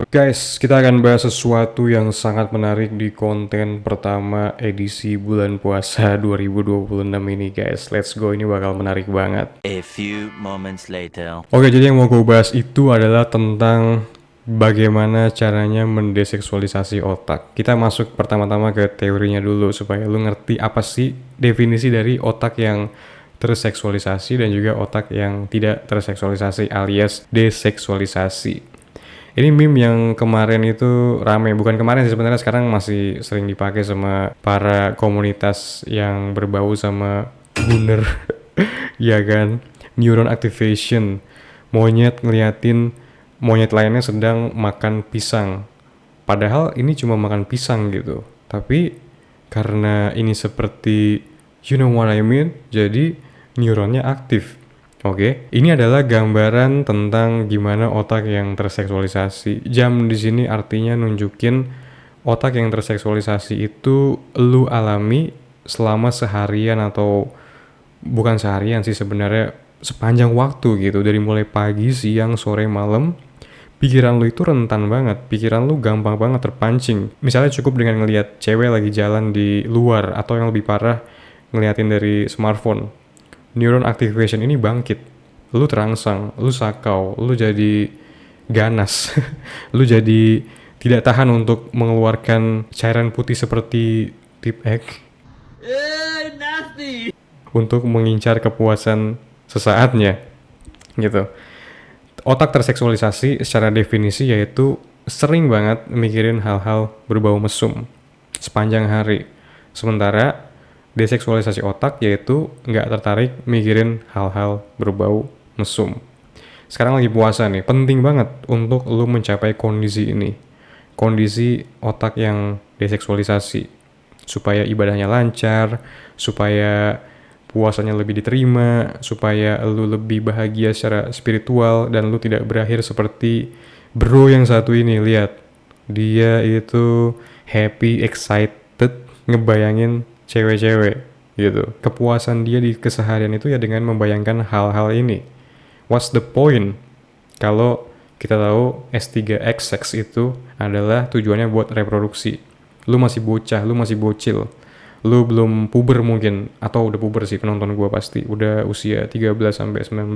Guys, kita akan bahas sesuatu yang sangat menarik di konten pertama edisi bulan puasa 2026 ini guys. Let's go, ini bakal menarik banget. A few moments later. Oke, jadi yang mau gue bahas itu adalah tentang bagaimana caranya mendeseksualisasi otak. Kita masuk pertama-tama ke teorinya dulu supaya lu ngerti apa sih definisi dari otak yang terseksualisasi dan juga otak yang tidak terseksualisasi alias deseksualisasi. Ini meme yang kemarin itu rame, bukan kemarin sih sebenarnya, sekarang masih sering dipakai sama para komunitas yang berbau sama gunner. Ya kan, neuron activation, monyet ngeliatin monyet lainnya sedang makan pisang, padahal ini cuma makan pisang gitu, tapi karena ini seperti you know what I mean, jadi neuronnya aktif. Oke, ini adalah gambaran tentang gimana otak yang terseksualisasi. Jam di sini artinya nunjukin otak yang terseksualisasi itu lu alami selama seharian, atau bukan seharian sih sebenarnya, sepanjang waktu gitu, dari mulai pagi, siang, sore, malam. Pikiran lu itu rentan banget, pikiran lu gampang banget terpancing. Misalnya cukup dengan ngelihat cewek lagi jalan di luar, atau yang lebih parah ngeliatin dari smartphone, neuron activation ini bangkit. Lu terangsang, lu sakau, lu jadi ganas. Lu jadi tidak tahan untuk mengeluarkan cairan putih seperti tip egg Nasty. untuk mengincar kepuasan sesaatnya gitu. Otak terseksualisasi secara definisi yaitu sering banget mikirin hal-hal berbau mesum sepanjang hari. Sementara deseksualisasi otak yaitu nggak tertarik mikirin hal-hal berbau mesum. Sekarang lagi puasa nih, penting banget untuk lu mencapai kondisi ini. Kondisi otak yang deseksualisasi. Supaya ibadahnya lancar, supaya puasanya lebih diterima, supaya lu lebih bahagia secara spiritual, dan lu tidak berakhir seperti bro yang satu ini. Lihat, dia itu happy, excited, ngebayangin cewek-cewek gitu. Kepuasan dia di keseharian itu ya dengan membayangkan hal-hal ini. What's the point? Kalau kita tahu S3XX itu adalah tujuannya buat reproduksi. Lu masih bocah, lu masih bocil. Lu belum puber mungkin, atau udah puber sih penonton gua pasti. Udah usia 13 sampai 19.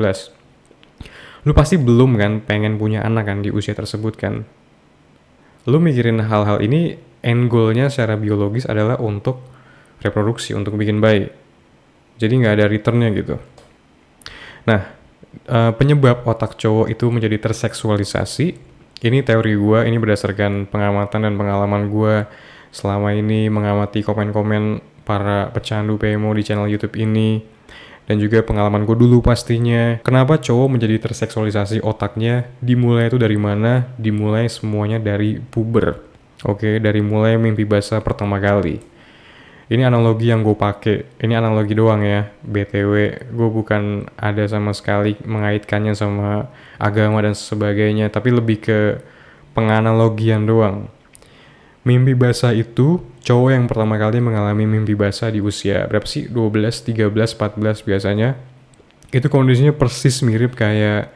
Lu pasti belum kan pengen punya anak kan di usia tersebut kan. Lu mikirin hal-hal ini, end goal-nya secara biologis adalah untuk reproduksi, untuk bikin bayi. Jadi nggak ada returnnya gitu. Nah, penyebab otak cowok itu menjadi terseksualisasi, ini teori gue, ini berdasarkan pengamatan dan pengalaman gue selama ini mengamati komen-komen para pecandu PMO di channel YouTube ini, dan juga pengalaman gue dulu pastinya. Kenapa cowok menjadi terseksualisasi otaknya? Dimulai itu dari mana? Dimulai semuanya dari puber. Oke, dari mulai mimpi basah pertama kali. Ini analogi yang gue pakai, ini analogi doang ya, BTW, gue bukan ada sama sekali mengaitkannya sama agama dan sebagainya, tapi lebih ke penganalogian doang. Mimpi basah itu, cowok yang pertama kali mengalami mimpi basah di usia berapa sih? 12, 13, 14 biasanya. Itu kondisinya persis mirip kayak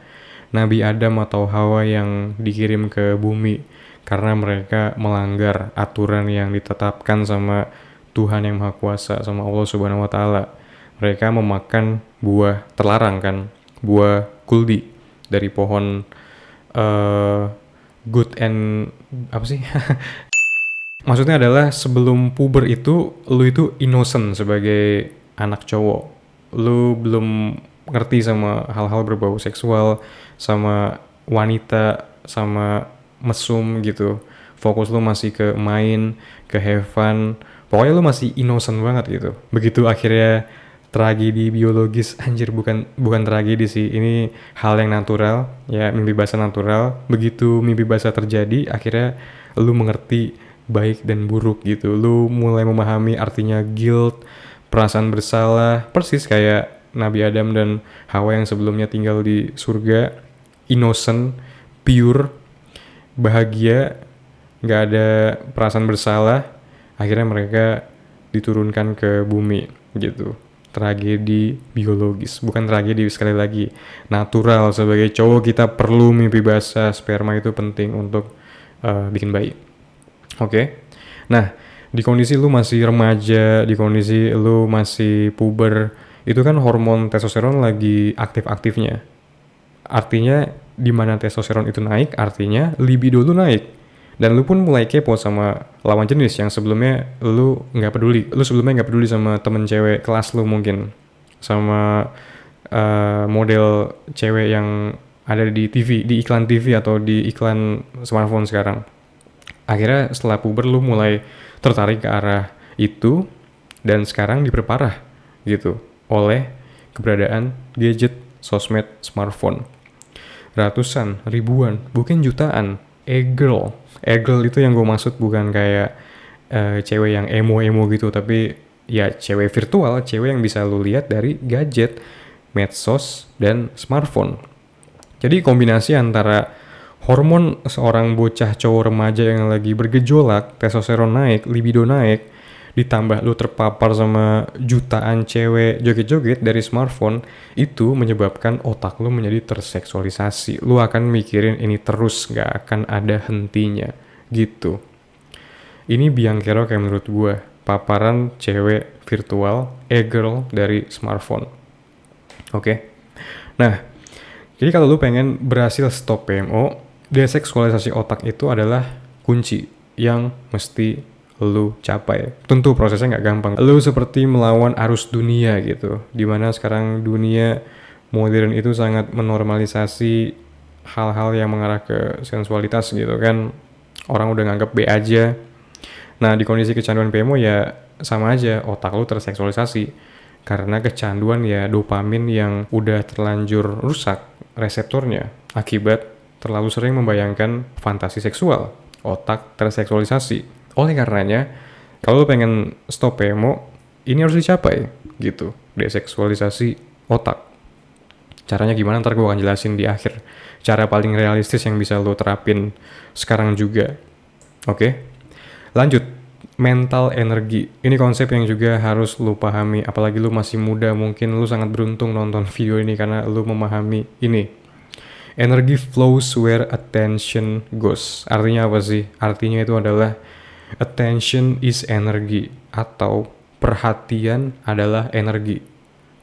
Nabi Adam atau Hawa yang dikirim ke bumi karena mereka melanggar aturan yang ditetapkan sama Tuhan yang Maha Kuasa, sama Allah Subhanahu wa Ta'ala. Mereka memakan buah terlarang kan, buah kuldi dari pohon good and apa sih? Maksudnya adalah sebelum puber itu lu itu innocent sebagai anak cowok. Lu belum ngerti sama hal-hal berbau seksual, sama wanita, sama mesum gitu. Fokus lu masih ke main, ke have fun. Pokoknya lu masih innocent banget gitu. Begitu akhirnya tragedi biologis, anjir, bukan tragedi sih, ini hal yang natural ya, mimpi basah natural. Begitu mimpi basah terjadi, akhirnya lu mengerti baik dan buruk gitu. Lu mulai memahami artinya guilt, perasaan bersalah, persis kayak Nabi Adam dan Hawa yang sebelumnya tinggal di surga, innocent, pure, bahagia, nggak ada perasaan bersalah. Akhirnya mereka diturunkan ke bumi gitu. Tragedi biologis, bukan tragedi, sekali lagi natural. Sebagai cowok kita perlu mimpi basah, sperma itu penting untuk bikin bayi. Oke. Nah, di kondisi lu masih remaja, di kondisi lu masih puber, itu kan hormon testosteron lagi aktif-aktifnya. Artinya di mana testosteron itu naik, artinya libido lu naik. Dan lu pun mulai kepo sama lawan jenis yang sebelumnya lu nggak peduli. Lu sebelumnya nggak peduli sama temen cewek kelas lu mungkin. Sama model cewek yang ada di TV, di iklan TV atau di iklan smartphone sekarang. Akhirnya setelah puber lu mulai tertarik ke arah itu dan sekarang diperparah gitu oleh keberadaan gadget, sosmed, smartphone. Ratusan, ribuan, bukan jutaan e-girl. E-girl itu yang gue maksud bukan kayak cewek yang emo-emo gitu, tapi ya cewek virtual, cewek yang bisa lu lihat dari gadget, medsos, dan smartphone. Jadi kombinasi antara hormon seorang bocah cowok remaja yang lagi bergejolak, testosteron naik, libido naik, ditambah lu terpapar sama jutaan cewek joget-joget dari smartphone, itu menyebabkan otak lu menjadi terseksualisasi. Lu akan mikirin ini terus, gak akan ada hentinya, gitu. Ini biang kerok kayak menurut gue, paparan cewek virtual, e-girl dari smartphone. Oke. Nah, jadi kalau lu pengen berhasil stop PMO, deseksualisasi otak itu adalah kunci yang mesti lu capai. Tentu prosesnya nggak gampang. Lu seperti melawan arus dunia gitu, dimana sekarang dunia modern itu sangat menormalisasi hal-hal yang mengarah ke sensualitas gitu kan. Orang udah nganggep B aja. Nah, di kondisi kecanduan PMO ya sama aja, otak lu terseksualisasi. Karena kecanduan ya dopamin yang udah terlanjur rusak reseptornya akibat terlalu sering membayangkan fantasi seksual. Otak terseksualisasi. Oleh karenanya, kalau lo pengen stop PMO, ini harus dicapai gitu, deseksualisasi otak. Caranya gimana ntar gue akan jelasin di akhir. Cara paling realistis yang bisa lo terapin sekarang juga. Oke? Lanjut, mental energi. Ini konsep yang juga harus lo pahami, apalagi lo masih muda, mungkin lo sangat beruntung nonton video ini karena lo memahami ini. Energy flows where attention goes. Artinya apa sih? Artinya itu adalah attention is energy, atau perhatian adalah energi.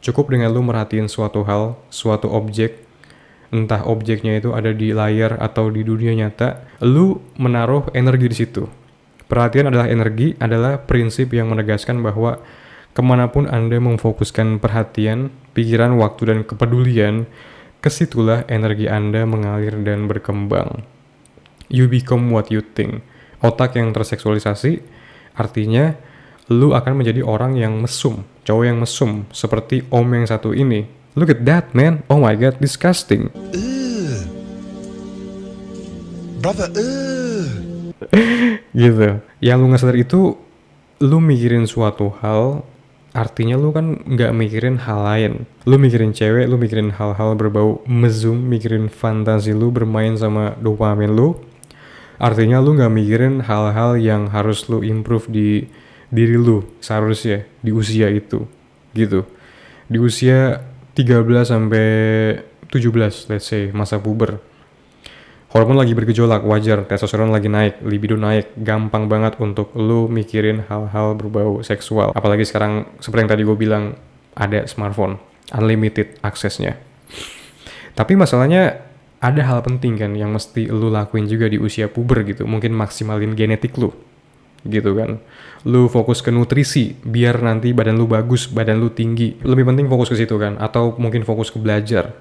Cukup dengan lu merhatiin suatu hal, suatu objek, entah objeknya itu ada di layar atau di dunia nyata, lu menaruh energi di situ. Perhatian adalah energi adalah prinsip yang menegaskan bahwa kemanapun Anda memfokuskan perhatian, pikiran, waktu, dan kepedulian, kesitulah energi Anda mengalir dan berkembang. You become what you think. Otak yang terseksualisasi artinya lu akan menjadi orang yang mesum, cowok yang mesum, seperti om yang satu ini. Look at that, man. Oh my god, disgusting. Brother, Gitu. Yang lu nggak sadar itu, lu mikirin suatu hal, artinya lu kan nggak mikirin hal lain. Lu mikirin cewek, lu mikirin hal-hal berbau mesum, mikirin fantasi lu, bermain sama dopamin lu. Artinya lu gak mikirin hal-hal yang harus lu improve di diri lu seharusnya di usia itu gitu. Di usia 13 sampai 17 let's say, masa puber. Hormon lagi bergejolak, wajar, testosteron lagi naik, libido naik, gampang banget untuk lu mikirin hal-hal berbau seksual. Apalagi sekarang seperti yang tadi gue bilang, ada smartphone, unlimited aksesnya. Tapi masalahnya ada hal penting kan yang mesti lu lakuin juga di usia puber gitu. Mungkin maksimalin genetik lu gitu kan. Lu fokus ke nutrisi biar nanti badan lu bagus, badan lu tinggi. Lebih penting fokus ke situ kan. Atau mungkin fokus ke belajar.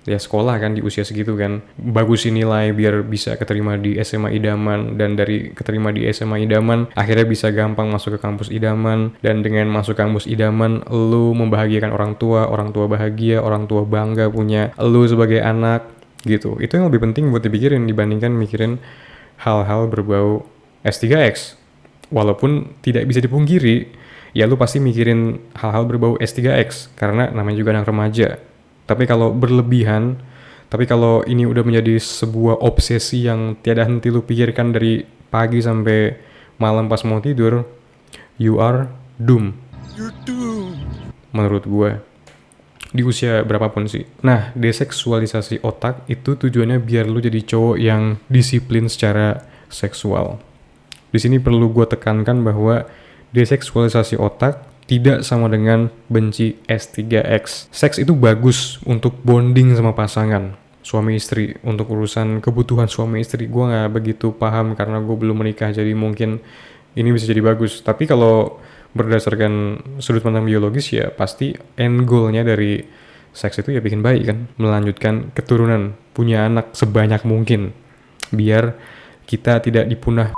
Ya sekolah kan di usia segitu kan. Bagusin nilai biar bisa keterima di SMA idaman. Dan dari keterima di SMA idaman akhirnya bisa gampang masuk ke kampus idaman. Dan dengan masuk kampus idaman lu membahagiakan orang tua bahagia, orang tua bangga punya lu sebagai anak gitu. Itu yang lebih penting buat dipikirin dibandingkan mikirin hal-hal berbau S3X. Walaupun tidak bisa dipungkiri, ya lu pasti mikirin hal-hal berbau S3X karena namanya juga anak remaja. Tapi kalau berlebihan, tapi kalau ini udah menjadi sebuah obsesi yang tiada henti lu pikirkan dari pagi sampai malam pas mau tidur, you are doomed. you're doomed. Menurut gue. Di usia berapapun sih. Nah, deseksualisasi otak itu tujuannya biar lu jadi cowok yang disiplin secara seksual. Di sini perlu gue tekankan bahwa deseksualisasi otak tidak sama dengan benci S3X. Seks itu bagus untuk bonding sama pasangan, suami istri, untuk urusan kebutuhan suami istri. Gue gak begitu paham karena gue belum menikah, jadi mungkin ini bisa jadi bagus. Tapi kalau berdasarkan sudut pandang biologis ya pasti end goal-nya dari seks itu ya bikin bayi kan, melanjutkan keturunan, punya anak sebanyak mungkin, biar kita tidak dipunah.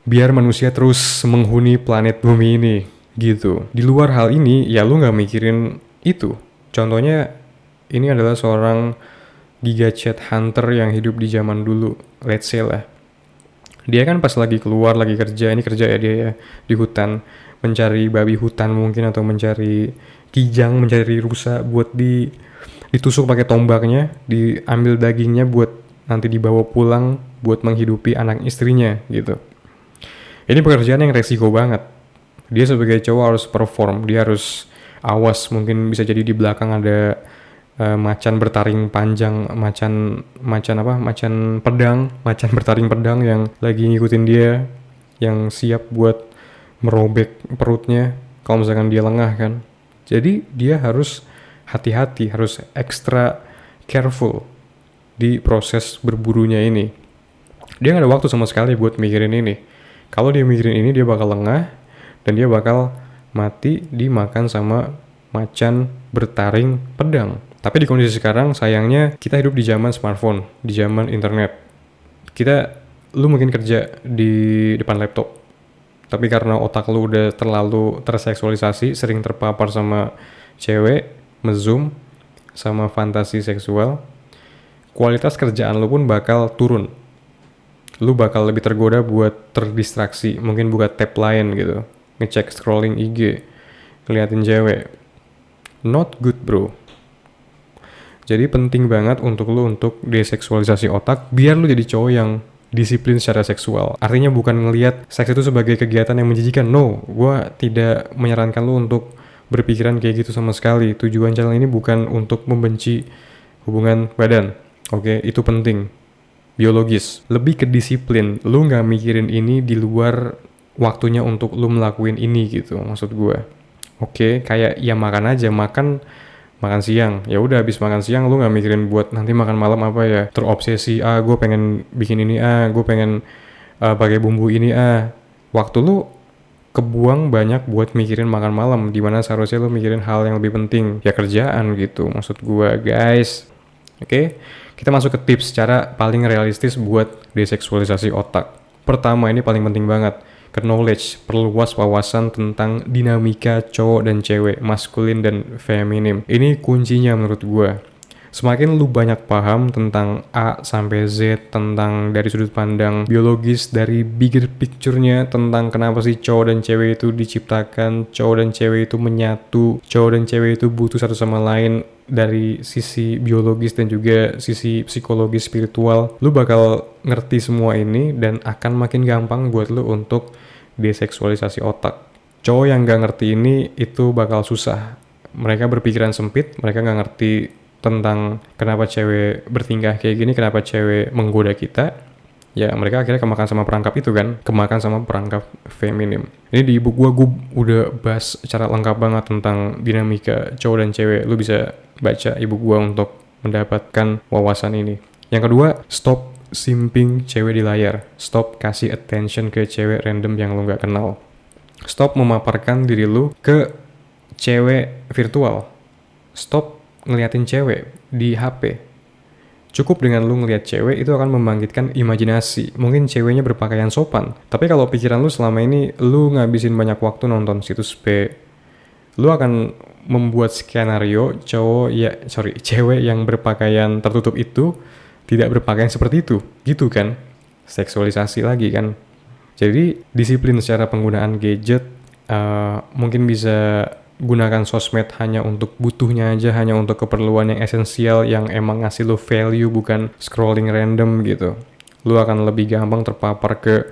Biar manusia terus menghuni planet bumi ini, gitu. Di luar hal ini, ya lu gak mikirin itu. Contohnya, ini adalah seorang gigachat hunter yang hidup di zaman dulu, let's say lah. Dia kan pas lagi keluar, lagi kerja, ini kerja ya dia ya, di hutan, mencari babi hutan mungkin, atau mencari kijang, mencari rusa buat ditusuk pakai tombaknya, diambil dagingnya buat nanti dibawa pulang buat menghidupi anak istrinya gitu. Ini pekerjaan yang resiko banget. Dia sebagai cowok harus perform, dia harus awas, mungkin bisa jadi di belakang ada macan bertaring panjang, macan bertaring pedang yang lagi ngikutin dia, yang siap buat merobek perutnya kalau misalkan dia lengah kan. Jadi dia harus hati-hati, harus extra careful di proses berburunya ini. Dia gak ada waktu sama sekali buat mikirin ini. Kalau dia mikirin ini, dia bakal lengah dan dia bakal mati dimakan sama macan bertaring pedang. Tapi di kondisi sekarang, sayangnya kita hidup di zaman smartphone, di zaman internet. Lu mungkin kerja di depan laptop, tapi karena otak lu udah terlalu terseksualisasi, sering terpapar sama cewek, nge-zoom, sama fantasi seksual, kualitas kerjaan lu pun bakal turun. Lu bakal lebih tergoda buat terdistraksi, mungkin buka tab lain gitu, ngecek scrolling IG, ngeliatin cewek. Not good bro. Jadi penting banget untuk lu untuk deseksualisasi otak, biar lu jadi cowok yang disiplin secara seksual. Artinya bukan ngelihat seks itu sebagai kegiatan yang menjijikan. No, gue tidak menyarankan lu untuk berpikiran kayak gitu sama sekali. Tujuan channel ini bukan untuk membenci hubungan badan. Oke, itu penting. Biologis, lebih ke disiplin. Lu nggak mikirin ini di luar waktunya untuk lu melakuin ini gitu, maksud gue. Oke, kayak ya makan aja, makan siang. Ya udah habis makan siang lu nggak mikirin buat nanti makan malam apa ya. Terobsesi, gue pengen bikin ini, gue pengen pakai bumbu ini, Waktu lu kebuang banyak buat mikirin makan malam, dimana seharusnya lu mikirin hal yang lebih penting, ya kerjaan gitu, maksud gue guys. Oke, kita masuk ke tips cara paling realistis buat deseksualisasi otak. Pertama, ini paling penting banget, ke knowledge, perluas wawasan tentang dinamika cowok dan cewek, maskulin dan feminim. Ini kuncinya menurut gue. Semakin lu banyak paham tentang A sampai Z, tentang dari sudut pandang biologis, dari bigger picture-nya, tentang kenapa sih cowok dan cewek itu diciptakan, cowok dan cewek itu menyatu, cowok dan cewek itu butuh satu sama lain dari sisi biologis dan juga sisi psikologis spiritual, lu bakal ngerti semua ini dan akan makin gampang buat lu untuk deseksualisasi otak. Cowok yang gak ngerti ini itu bakal susah. Mereka berpikiran sempit, mereka gak ngerti tentang kenapa cewek bertingkah kayak gini, kenapa cewek menggoda kita. Ya mereka akhirnya kemakan sama perangkap itu kan, kemakan sama perangkap feminim. Ini di buku gue udah bahas secara lengkap banget tentang dinamika cowok dan cewek. Lu bisa baca ibu gue untuk mendapatkan wawasan ini. Yang kedua, stop simping cewek di layar. Stop kasih attention ke cewek random yang lu gak kenal. Stop memaparkan diri lu ke cewek virtual. Stop ngeliatin cewek di HP. Cukup dengan lu ngeliat cewek itu akan membangkitkan imajinasi. Mungkin ceweknya berpakaian sopan, tapi kalau pikiran lu selama ini lu ngabisin banyak waktu nonton situs P, lu akan membuat skenario cewek yang berpakaian tertutup itu tidak berpakaian seperti itu, gitu kan? Seksualisasi lagi kan? Jadi disiplin secara penggunaan gadget, mungkin bisa gunakan sosmed hanya untuk butuhnya aja, hanya untuk keperluan yang esensial, yang emang ngasih lo value, bukan scrolling random gitu. Lo akan lebih gampang terpapar ke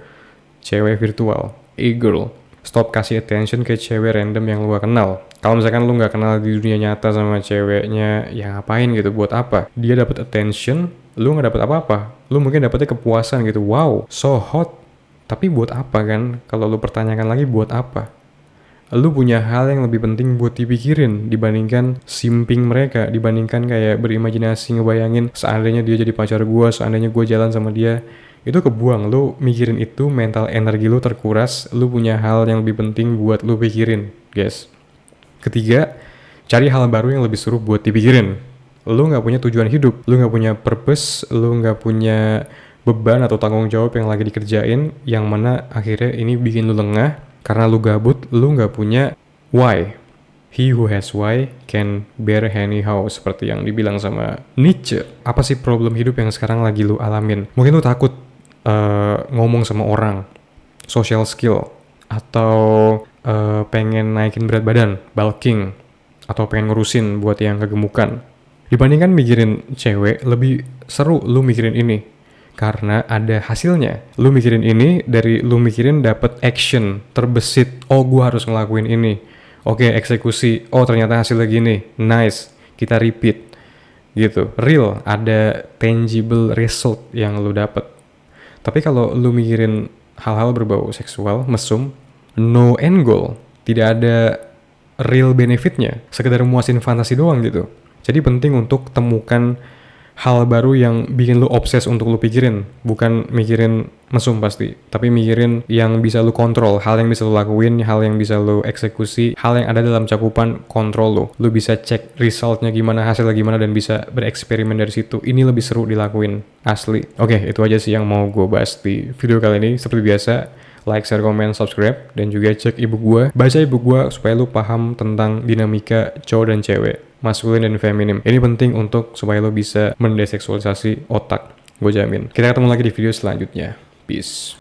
cewek virtual, e-girl. Stop kasih attention ke cewek random yang lo gak kenal. Kalau misalkan lu nggak kenal di dunia nyata sama ceweknya, ya ngapain gitu, buat apa? Dia dapat attention, lu nggak dapat apa-apa. Lu mungkin dapetnya kepuasan gitu, wow, so hot. Tapi buat apa kan? Kalau lu pertanyakan lagi, buat apa? Lu punya hal yang lebih penting buat dipikirin dibandingkan simping mereka, dibandingkan kayak berimajinasi ngebayangin seandainya dia jadi pacar gua, seandainya gua jalan sama dia. Itu kebuang, lu mikirin itu, mental energi lu terkuras, lu punya hal yang lebih penting buat lu pikirin, guys. Ketiga, cari hal baru yang lebih seru buat dipikirin. Lu nggak punya tujuan hidup, lu nggak punya purpose, lu nggak punya beban atau tanggung jawab yang lagi dikerjain, yang mana akhirnya ini bikin lu lengah, karena lu gabut, lu nggak punya why. He who has why can bear anyhow, seperti yang dibilang sama Nietzsche. Apa sih problem hidup yang sekarang lagi lu alamin? Mungkin lu takut ngomong sama orang, social skill, atau pengen naikin berat badan, bulking, atau pengen ngurusin buat yang kegemukan. Dibandingkan mikirin cewek, lebih seru lu mikirin ini. Karena ada hasilnya. Lu mikirin ini, dari lu mikirin dapet action, terbesit, oh gua harus ngelakuin ini. Oke, eksekusi, oh ternyata hasilnya gini, nice, kita repeat. Gitu, real, ada tangible result yang lu dapet. Tapi kalau lu mikirin hal-hal berbau seksual, mesum, no end goal, tidak ada real benefitnya, sekedar muasin fantasi doang gitu. Jadi penting untuk temukan hal baru yang bikin lu obses untuk lu pikirin, bukan mikirin mesum pasti, tapi mikirin yang bisa lu kontrol, hal yang bisa lu lakuin, hal yang bisa lu eksekusi, hal yang ada dalam cakupan kontrol lu. Lu bisa cek resultnya gimana, hasilnya gimana, dan bisa bereksperimen dari situ. Ini lebih seru dilakuin, asli. Oke, itu aja sih yang mau gue bahas di video kali ini. Seperti biasa, like, share, komen, subscribe, dan juga cek ebook gue. Baca ebook gue supaya lu paham tentang dinamika cowok dan cewek, maskulin dan feminim. Ini penting untuk supaya lu bisa mendeseksualisasi otak. Gue jamin. Kita ketemu lagi di video selanjutnya. Peace.